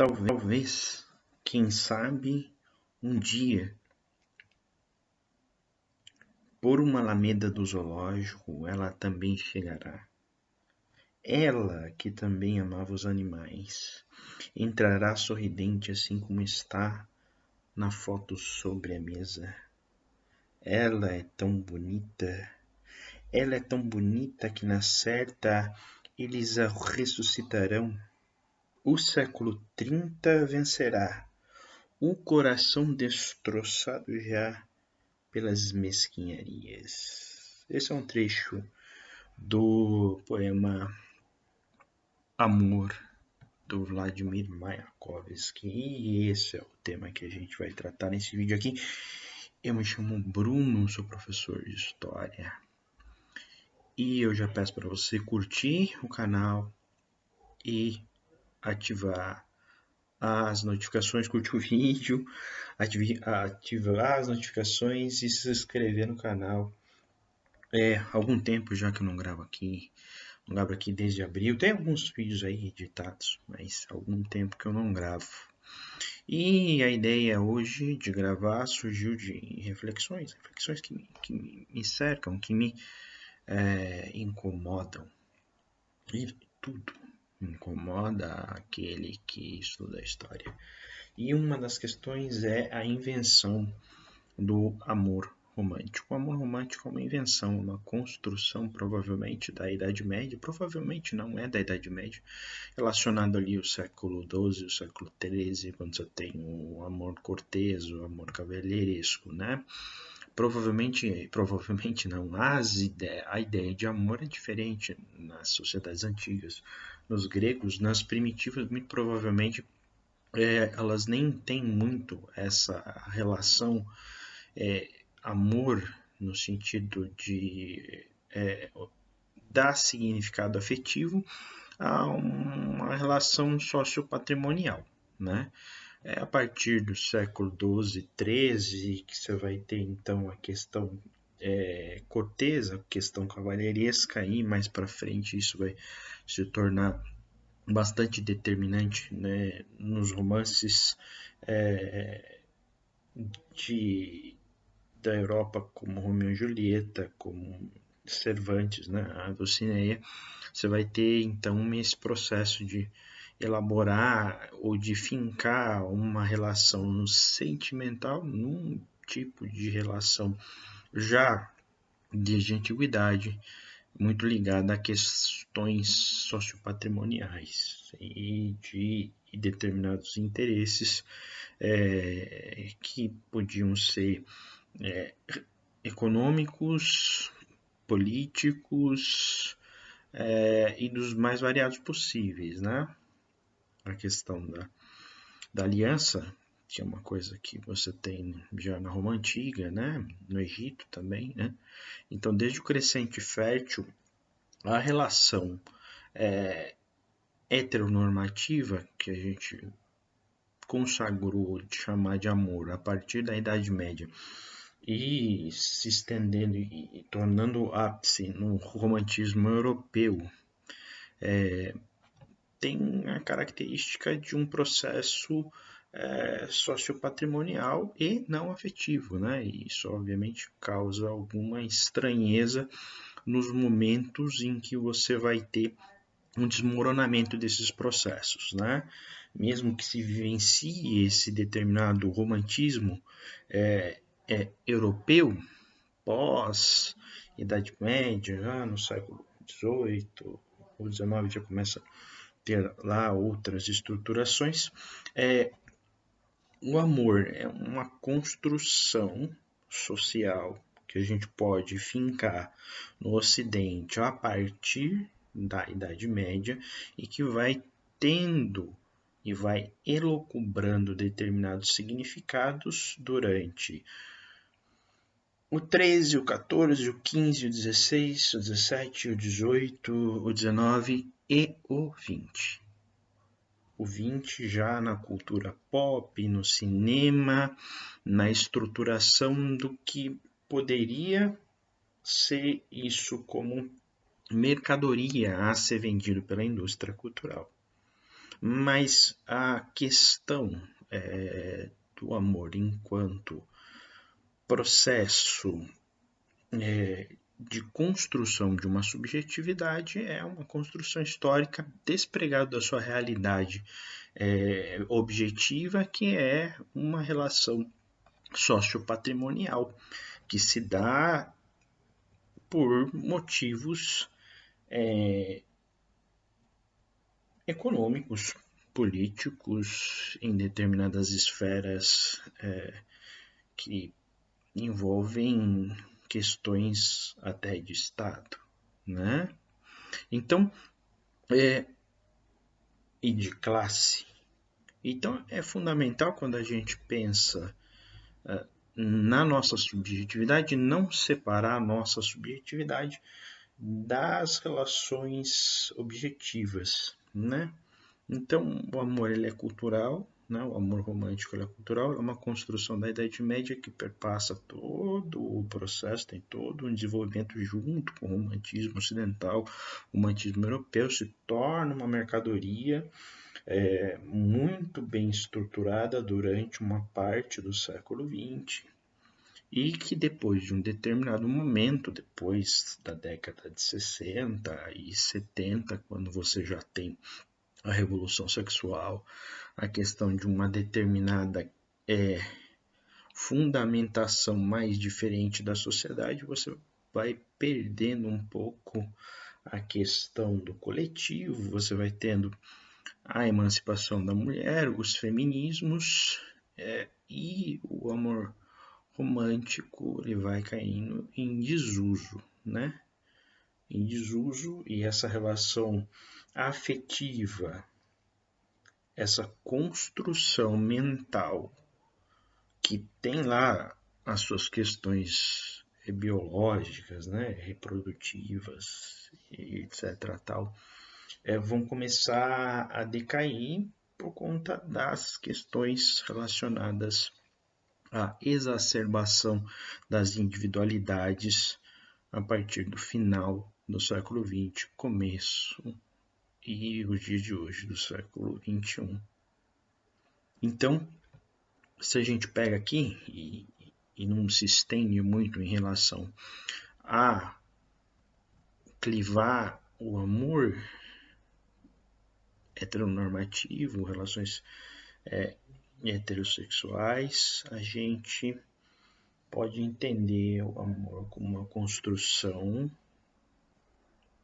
Talvez, quem sabe, um dia, por uma alameda do zoológico, ela também chegará. Ela, que também amava os animais, entrará sorridente assim como está na foto sobre a mesa. Ela é tão bonita, que na certa eles a ressuscitarão. O século 30 vencerá, o coração destroçado já pelas mesquinharias. Esse é um trecho do poema Amor, do Vladimir Mayakovsky. E esse é o tema que a gente vai tratar nesse vídeo aqui. Eu me chamo Bruno, sou professor de História. E eu já peço para você curtir o canal e ativar as notificações, curtir o vídeo, ativar as notificações e se inscrever no canal. Algum tempo já que eu não gravo aqui desde abril. Tem alguns vídeos aí editados, mas algum tempo que eu não gravo. E a ideia hoje de gravar surgiu de reflexões que me cercam, que me incomodam. E tudo incomoda aquele que estuda a história. E uma das questões é a invenção do amor romântico. O amor romântico é uma invenção, uma construção provavelmente da Idade Média, provavelmente não é da Idade Média, relacionado ali ao século XII, o século XIII, quando você tem o amor cortês, o amor cavalheiresco, né? Provavelmente não, a ideia de amor é diferente nas sociedades antigas. Nos gregos, nas primitivas, muito provavelmente elas nem têm muito essa relação amor no sentido de dar significado afetivo a uma relação sociopatrimonial, né? A partir do século XII, XIII, que você vai ter então a questão cortesa, a questão cavalheiresca, e mais para frente isso vai se tornar bastante determinante, né, nos romances da Europa, como Romeu e Julieta, como Cervantes, né, a Dulcinea. Você vai ter então esse processo de elaborar ou de fincar uma relação sentimental num tipo de relação já desde a antiguidade, muito ligada a questões sociopatrimoniais e de determinados interesses que podiam ser econômicos, políticos e dos mais variados possíveis, né? A questão da aliança, que é uma coisa que você tem já na Roma Antiga, né? No Egito também, né? Então, desde o crescente fértil, a relação heteronormativa, que a gente consagrou de chamar de amor a partir da Idade Média, e se estendendo e tornando o ápice no romantismo europeu, tem a característica de um processo sociopatrimonial e não afetivo, né? E isso obviamente causa alguma estranheza nos momentos em que você vai ter um desmoronamento desses processos, né? Mesmo que se vivencie esse determinado romantismo europeu, pós Idade Média, já no século XVIII, o XIX já começa a ter lá outras estruturações. O amor é uma construção social que a gente pode fincar no Ocidente a partir da Idade Média e que vai tendo e vai elucubrando determinados significados durante o 13, o 14, o 15, o 16, o 17, o 18, o 19 e o 20. O 20 já na cultura pop, no cinema, na estruturação do que poderia ser isso como mercadoria a ser vendido pela indústria cultural. Mas a questão do amor enquanto processo de construção de uma subjetividade é uma construção histórica despregada da sua realidade objetiva, que é uma relação sociopatrimonial que se dá por motivos econômicos, políticos, em determinadas esferas que envolvem questões até de Estado, né? Então, e de classe. Então, é fundamental quando a gente pensa na nossa subjetividade, não separar a nossa subjetividade das relações objetivas, né? Então, o amor ele é cultural, né? O amor romântico ele é cultural, é uma construção da Idade Média que perpassa todo o processo, tem todo um desenvolvimento junto com o romantismo ocidental, o romantismo europeu, se torna uma mercadoria muito bem estruturada durante uma parte do século XX, e que depois de um determinado momento, depois da década de 60 e 70, quando você já tem a revolução sexual, a questão de uma determinada fundamentação mais diferente da sociedade, você vai perdendo um pouco a questão do coletivo, você vai tendo a emancipação da mulher, os feminismos e o amor romântico ele vai caindo em desuso, né? Em desuso, e essa relação afetiva, essa construção mental que tem lá as suas questões biológicas, né, reprodutivas, etc. Tal, vão começar a decair por conta das questões relacionadas à exacerbação das individualidades a partir do final do século XX, começo e os dias de hoje do século XXI. Então, se a gente pega aqui e não se estende muito em relação a clivar o amor heteronormativo, relações heterossexuais, a gente pode entender o amor como uma construção,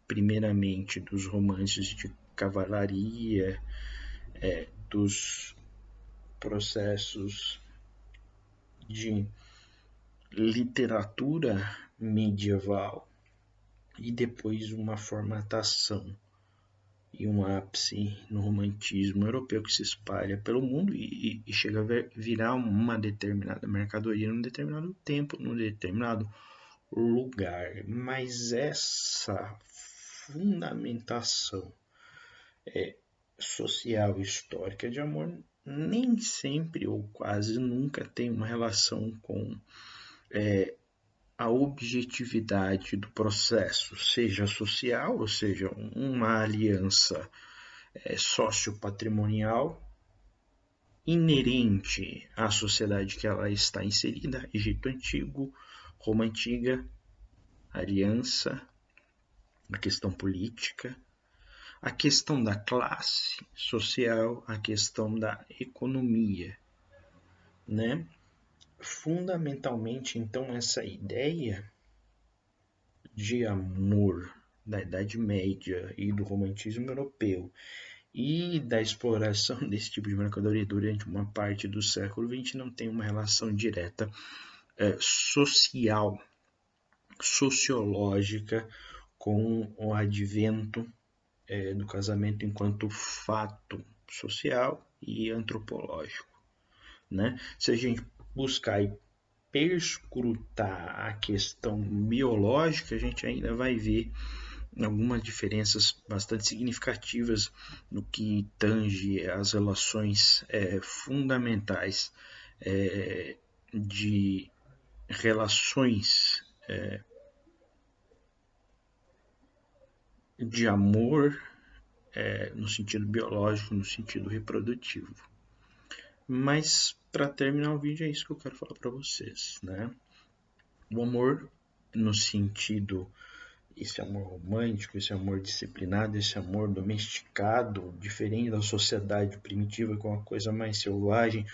primeiramente, dos romances de cavalaria, dos processos de literatura medieval e depois uma formatação e um ápice no romantismo europeu que se espalha pelo mundo e chega a virar uma determinada mercadoria num determinado tempo, num determinado lugar. Mas essa fundamentação social e histórica de amor nem sempre ou quase nunca tem uma relação com a objetividade do processo, seja social, ou seja, uma aliança sociopatrimonial inerente à sociedade que ela está inserida, Egito Antigo, Roma Antiga, aliança, a questão política, a questão da classe social, a questão da economia, né? Fundamentalmente, então, essa ideia de amor da Idade Média e do romantismo europeu e da exploração desse tipo de mercadoria durante uma parte do século XX não tem uma relação direta social, sociológica com o advento do casamento enquanto fato social e antropológico, né? Se a gente buscar e perscrutar a questão biológica, a gente ainda vai ver algumas diferenças bastante significativas no que tange as relações fundamentais de relações de amor no sentido biológico, no sentido reprodutivo. Mas, para terminar o vídeo, é isso que eu quero falar para vocês, né? O amor, no sentido, esse amor romântico, esse amor disciplinado, esse amor domesticado, diferente da sociedade primitiva, com uma coisa mais selvagem,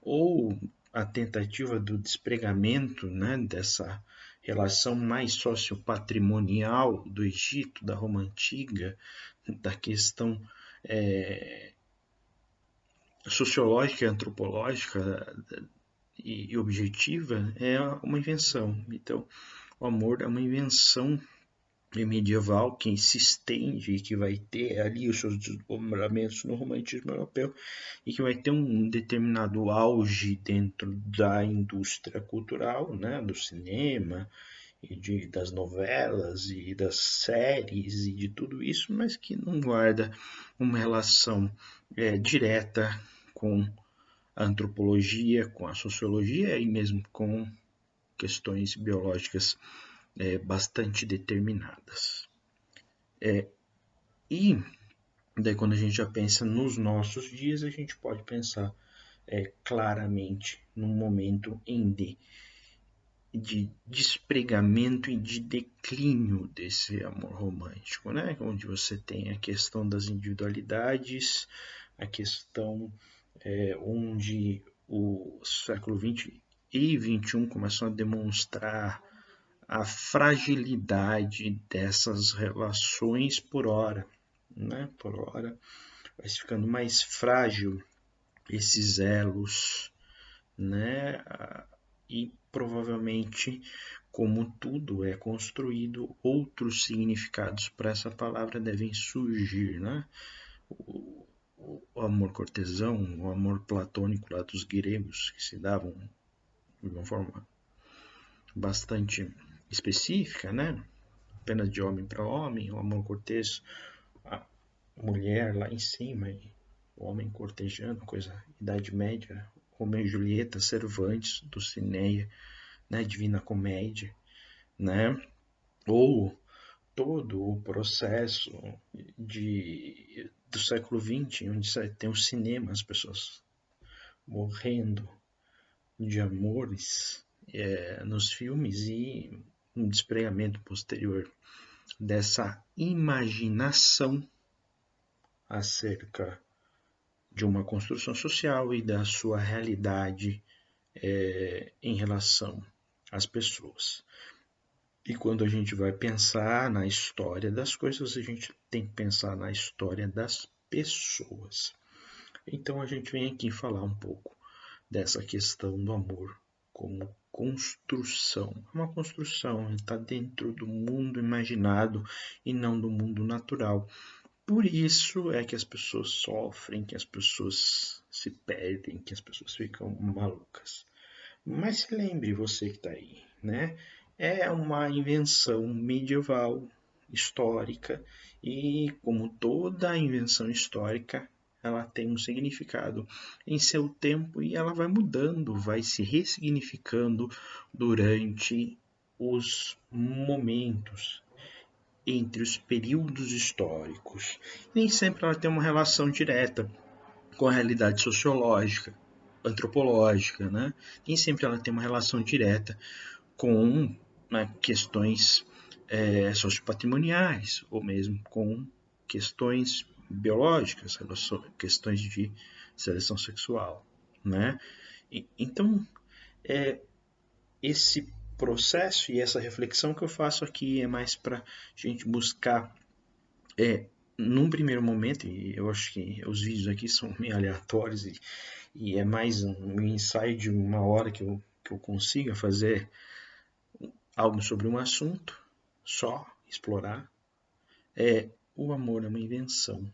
ou a tentativa do despregamento, né, dessa relação mais sociopatrimonial do Egito, da Roma Antiga, da questão sociológica e antropológica e objetiva, é uma invenção. Então, o amor é uma invenção medieval que se estende e que vai ter ali os seus desdobramentos no romantismo europeu e que vai ter um determinado auge dentro da indústria cultural, né, do cinema e das novelas e das séries e de tudo isso, mas que não guarda uma relação direta com a antropologia, com a sociologia e mesmo com questões biológicas bastante determinadas. E daí quando a gente já pensa nos nossos dias, a gente pode pensar claramente num momento de despregamento e de declínio desse amor romântico, né? Onde você tem a questão das individualidades, a questão onde o século XX e XXI começam a demonstrar a fragilidade dessas relações por hora, né? Por hora vai ficando mais frágil esses elos, né? E provavelmente, como tudo é construído, outros significados para essa palavra devem surgir, né? O amor cortesão, o amor platônico lá dos gregos, que se davam de uma forma bastante específica, né? Apenas de homem para homem, o amor cortês, a mulher lá em cima, e o homem cortejando, coisa, Idade Média, Romeu e Julieta, Cervantes, Dulcinea, né? Divina Comédia, né? Ou todo o processo do século XX, onde você tem o cinema, as pessoas morrendo de amores nos filmes e um despregamento posterior dessa imaginação acerca de uma construção social e da sua realidade em relação às pessoas. E quando a gente vai pensar na história das coisas, a gente tem que pensar na história das pessoas. Então a gente vem aqui falar um pouco dessa questão do amor como construção. É uma construção, está dentro do mundo imaginado e não do mundo natural. Por isso é que as pessoas sofrem, que as pessoas se perdem, que as pessoas ficam malucas. Mas se lembre, você que está aí, né? É uma invenção medieval, histórica, e como toda invenção histórica, ela tem um significado em seu tempo e ela vai mudando, vai se ressignificando durante os momentos, entre os períodos históricos. Nem sempre ela tem uma relação direta com a realidade sociológica, antropológica, né? Nem sempre ela tem uma relação direta com questões sociopatrimoniais ou mesmo com questões biológicas, questões de seleção sexual, né? Então, esse processo e essa reflexão que eu faço aqui é mais para a gente buscar, num primeiro momento, e eu acho que os vídeos aqui são meio aleatórios e é mais um ensaio de uma hora que eu consiga fazer algo sobre um assunto, só explorar. O amor é uma invenção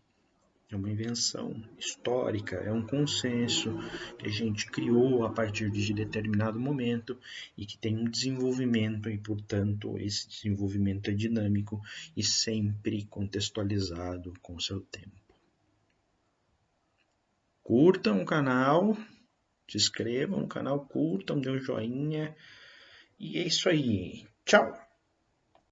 histórica, é um consenso que a gente criou a partir de determinado momento e que tem um desenvolvimento e, portanto, esse desenvolvimento é dinâmico e sempre contextualizado com o seu tempo. Curtam o canal, se inscrevam no canal, curtam, dê um joinha e é isso aí. Tchau!